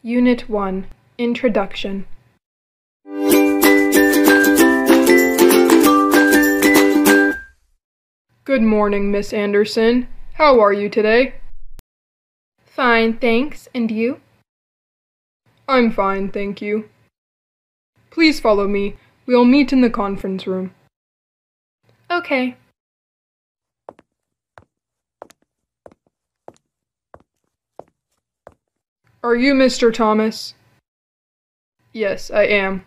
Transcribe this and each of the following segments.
Unit 1, Introduction. Good morning, Miss Anderson. How are you today? Fine, thanks. And you? I'm fine, thank you. Please follow me. We'll meet in the conference room. Okay. Are you Mr. Thomas? Yes, I am.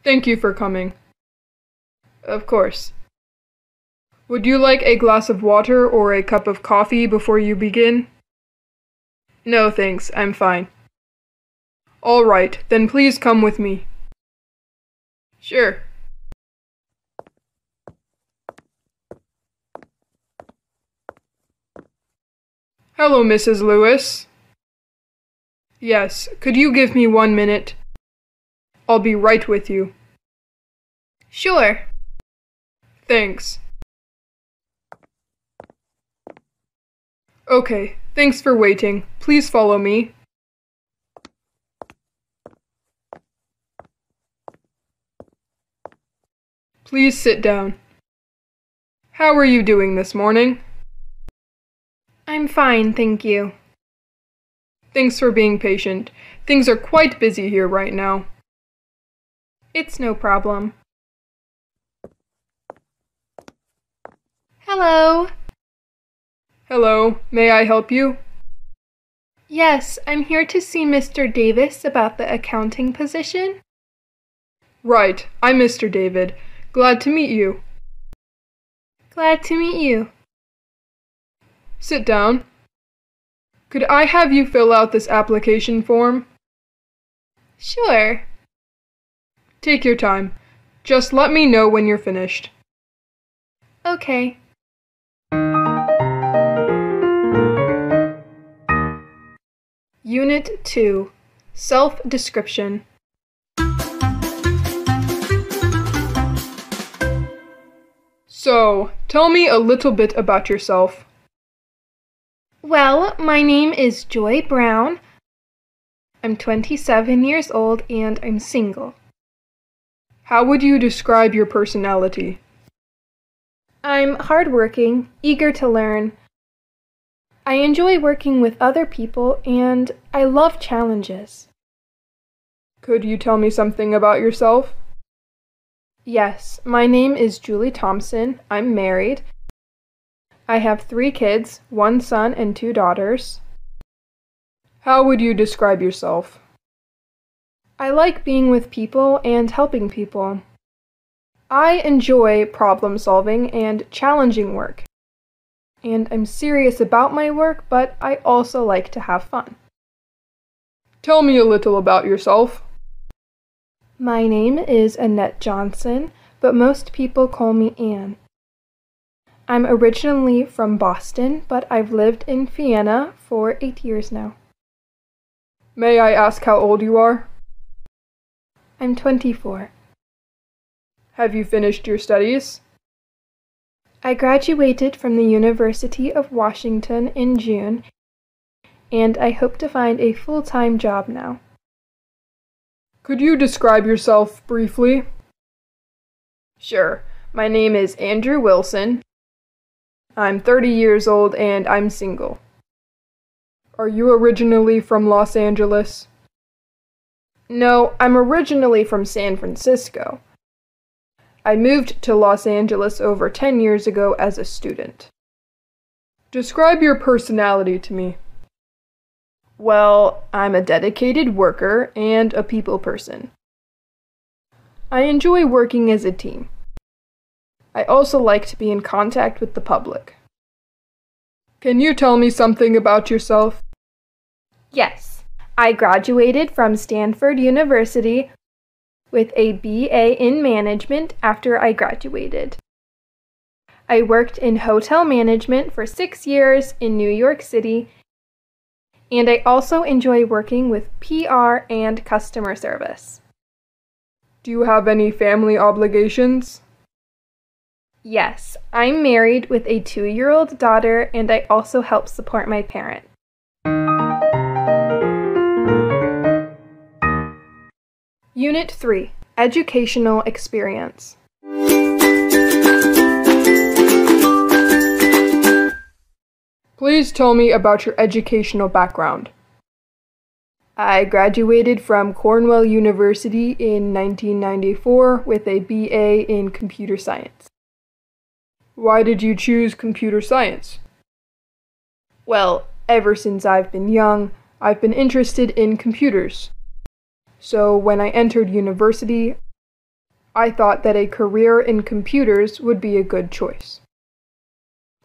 Thank you for coming. Of course. Would you like a glass of water or a cup of coffee before you begin? No, thanks. I'm fine. All right, then please come with me. Sure. Hello, Mrs. Lewis. Yes, could you give me 1 minute? I'll be right with you. Sure. Thanks. Okay, thanks for waiting. Please follow me. Please sit down. How are you doing this morning? I'm fine, thank you. Thanks for being patient. Things are quite busy here right now. It's no problem. Hello. Hello, may I help you? Yes, I'm here to see Mr. Davis about the accounting position. Right, I'm Mr. David. Glad to meet you. Glad to meet you. Sit down. Could I have you fill out this application form? Sure. Take your time. Just let me know when you're finished. Okay. Unit 2, Self-Description. So, tell me a little bit about yourself. Well, my name is Joy Brown. I'm 27 years old and I'm single. How would you describe your personality? I'm hardworking, eager to learn. I enjoy working with other people and I love challenges. Could you tell me something about yourself? Yes, my name is Julie Thompson. I'm married. I have 3 kids, 1 son and 2 daughters. How would you describe yourself? I like being with people and helping people. I enjoy problem solving and challenging work. And I'm serious about my work, but I also like to have fun. Tell me a little about yourself. My name is Annette Johnson, but most people call me Anne. I'm originally from Boston, but I've lived in Vienna for 8 years now. May I ask how old you are? I'm 24. Have you finished your studies? I graduated from the University of Washington in June, and I hope to find a full-time job now. Could you describe yourself briefly? Sure. My name is Andrew Wilson. I'm 30 years old and I'm single. Are you originally from Los Angeles? No, I'm originally from San Francisco. I moved to Los Angeles over 10 years ago as a student. Describe your personality to me. Well, I'm a dedicated worker and a people person. I enjoy working as a team. I also like to be in contact with the public. Can you tell me something about yourself? Yes, I graduated from Stanford University with a BA in management after I graduated. I worked in hotel management for 6 years in New York City, and I also enjoy working with PR and customer service. Do you have any family obligations? Yes, I'm married with a 2-year-old daughter, and I also help support my parents. Unit 3, Educational Experience. Please tell me about your educational background. I graduated from Cornell University in 1994 with a BA in Computer Science. Why did you choose computer science? Well, ever since I've been young, I've been interested in computers. So when I entered university, I thought that a career in computers would be a good choice.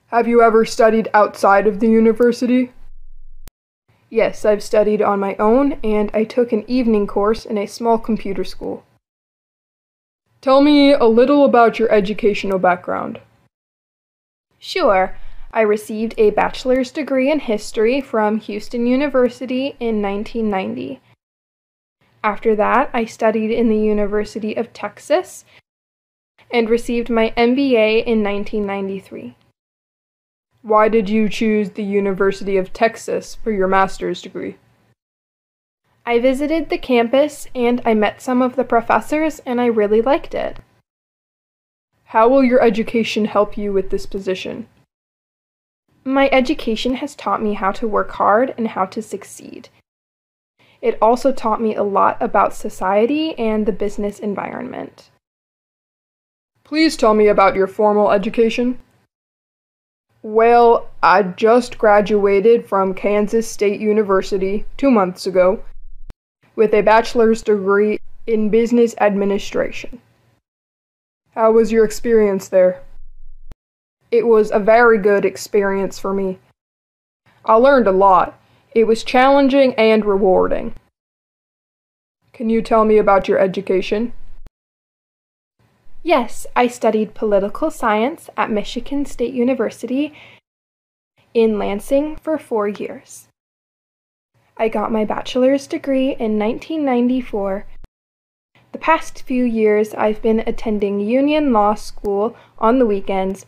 Have you ever studied outside of the university? Yes, I've studied on my own, and I took an evening course in a small computer school. Tell me a little about your educational background. Sure. I received a bachelor's degree in history from Houston University in 1990. After that, I studied in the University of Texas and received my MBA in 1993. Why did you choose the University of Texas for your master's degree? I visited the campus and I met some of the professors and I really liked it. How will your education help you with this position? My education has taught me how to work hard and how to succeed. It also taught me a lot about society and the business environment. Please tell me about your formal education. Well, I just graduated from Kansas State University 2 months ago with a bachelor's degree in business administration. How was your experience there? It was a very good experience for me. I learned a lot. It was challenging and rewarding. Can you tell me about your education? Yes, I studied political science at Michigan State University in Lansing for 4 years. I got my bachelor's degree in 1994. The past few years I've been attending Union Law School on the weekends,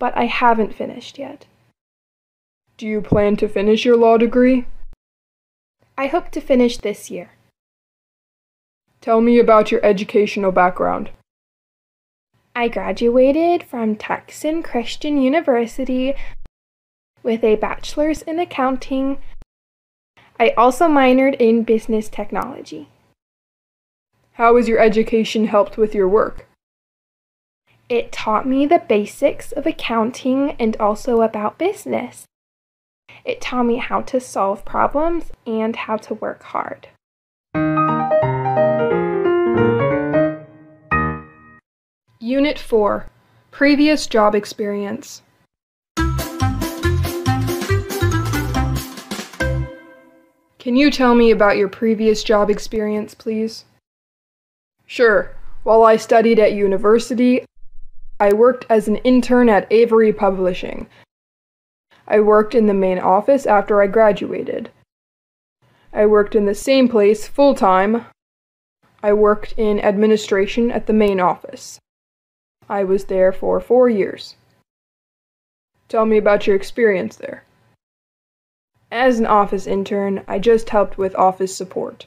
but I haven't finished yet. Do you plan to finish your law degree? I hope to finish this year. Tell me about your educational background. I graduated from Texan Christian University with a bachelor's in accounting. I also minored in business technology. How has your education helped with your work? It taught me the basics of accounting and also about business. It taught me how to solve problems and how to work hard. Unit 4, Previous Job Experience. Can you tell me about your previous job experience, please? Sure. While I studied at university, I worked as an intern at Avery Publishing. I worked in the main office after I graduated. I worked in the same place full-time. I worked in administration at the main office. I was there for 4 years. Tell me about your experience there. As an office intern, I just helped with office support.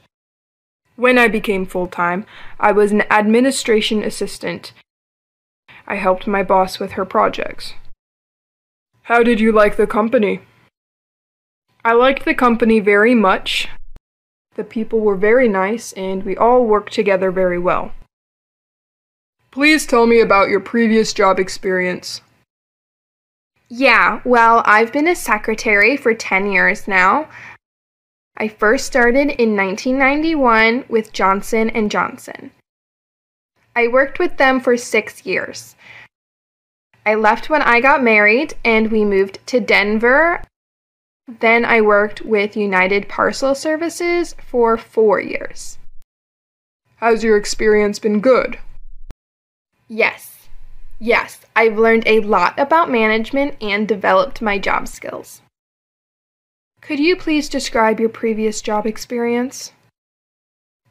When I became full-time, I was an administration assistant. I helped my boss with her projects. How did you like the company? I liked the company very much. The people were very nice, and we all worked together very well. Please tell me about your previous job experience. Yeah, well, I've been a secretary for 10 years now. I first started in 1991 with Johnson & Johnson. I worked with them for 6 years. I left when I got married and we moved to Denver. Then I worked with United Parcel Services for 4 years. Has your experience been good? Yes, I've learned a lot about management and developed my job skills. Could you please describe your previous job experience?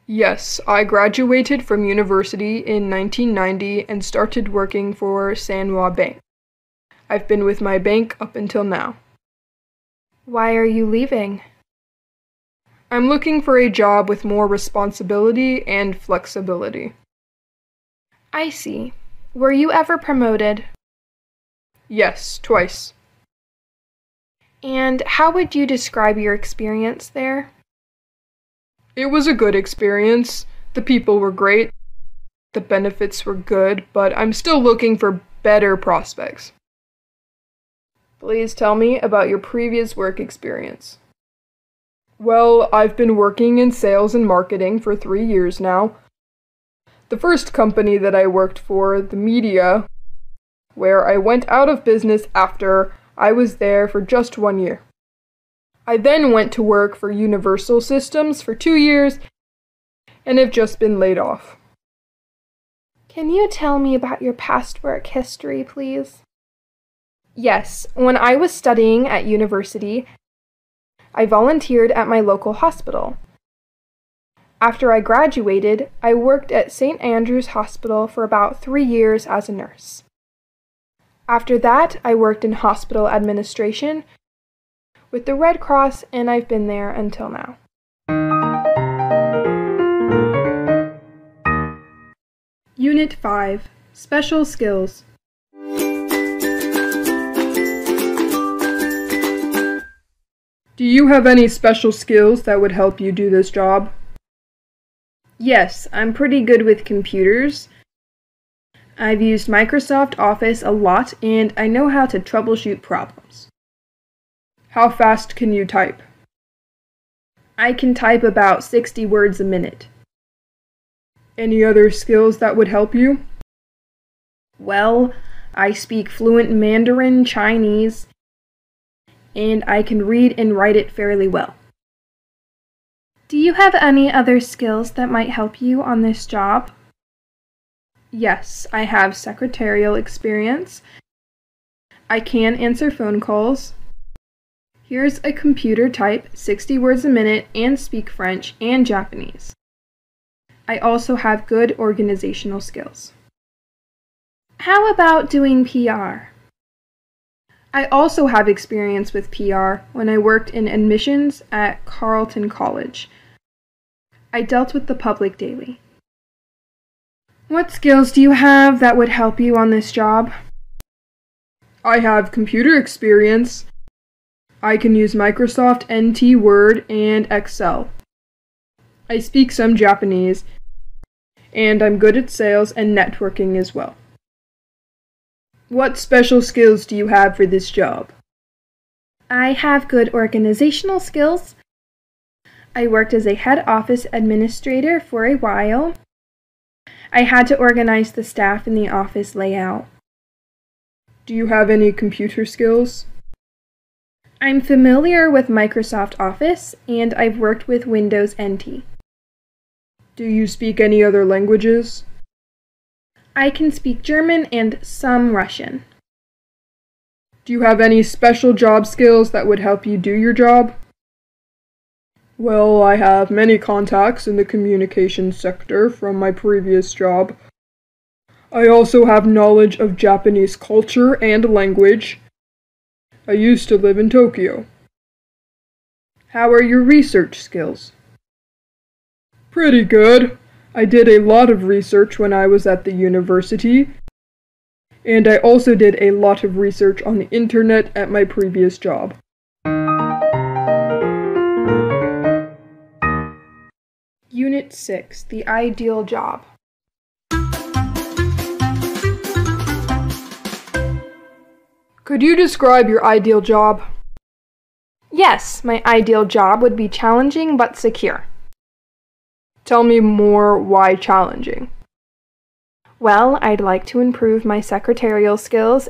Yes, I graduated from university in 1990 and started working for Sanwa Bank. I've been with my bank up until now. Why are you leaving? I'm looking for a job with more responsibility and flexibility. I see. Were you ever promoted? Yes, twice. And how would you describe your experience there? It was a good experience. The people were great. The benefits were good, but I'm still looking for better prospects. Please tell me about your previous work experience. Well, I've been working in sales and marketing for 3 years now. The first company that I worked for, the media, where I went out of business after I was there for just 1 year. I then went to work for Universal Systems for 2 years and have just been laid off. Can you tell me about your past work history, please? Yes, when I was studying at university, I volunteered at my local hospital. After I graduated, I worked at St. Andrew's Hospital for about 3 years as a nurse. After that, I worked in hospital administration with the Red Cross, and I've been there until now. Unit 5, Special Skills. Do you have any special skills that would help you do this job? Yes, I'm pretty good with computers. I've used Microsoft Office a lot, and I know how to troubleshoot problems. How fast can you type? I can type about 60 words a minute. Any other skills that would help you? Well, I speak fluent Mandarin Chinese, and I can read and write it fairly well. Do you have any other skills that might help you on this job? Yes, I have secretarial experience. I can answer phone calls. Here's a computer type 60 words a minute and speak French and Japanese. I also have good organizational skills. How about doing PR? I also have experience with PR when I worked in admissions at Carleton College. I dealt with the public daily. What skills do you have that would help you on this job? I have computer experience. I can use Microsoft NT Word and Excel. I speak some Japanese, and I'm good at sales and networking as well. What special skills do you have for this job? I have good organizational skills. I worked as a head office administrator for a while. I had to organize the staff in the office layout. Do you have any computer skills? I'm familiar with Microsoft Office, and I've worked with Windows NT. Do you speak any other languages? I can speak German and some Russian. Do you have any special job skills that would help you do your job? Well, I have many contacts in the communications sector from my previous job. I also have knowledge of Japanese culture and language. I used to live in Tokyo. How are your research skills? Pretty good. I did a lot of research when I was at the university, and I also did a lot of research on the internet at my previous job. Unit 6, The Ideal Job. Could you describe your ideal job? Yes, my ideal job would be challenging but secure. Tell me more why challenging. Well, I'd like to improve my secretarial skills,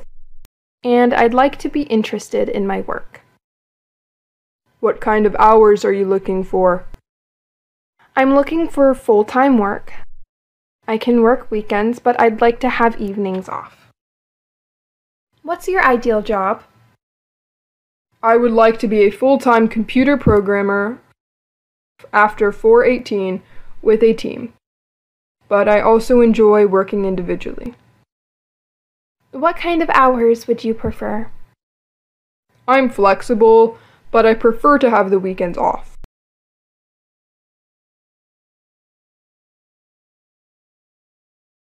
and I'd like to be interested in my work. What kind of hours are you looking for? I'm looking for full-time work. I can work weekends, but I'd like to have evenings off. What's your ideal job? I would like to be a full-time computer programmer after 418 with a team, but I also enjoy working individually. What kind of hours would you prefer? I'm flexible, but I prefer to have the weekends off.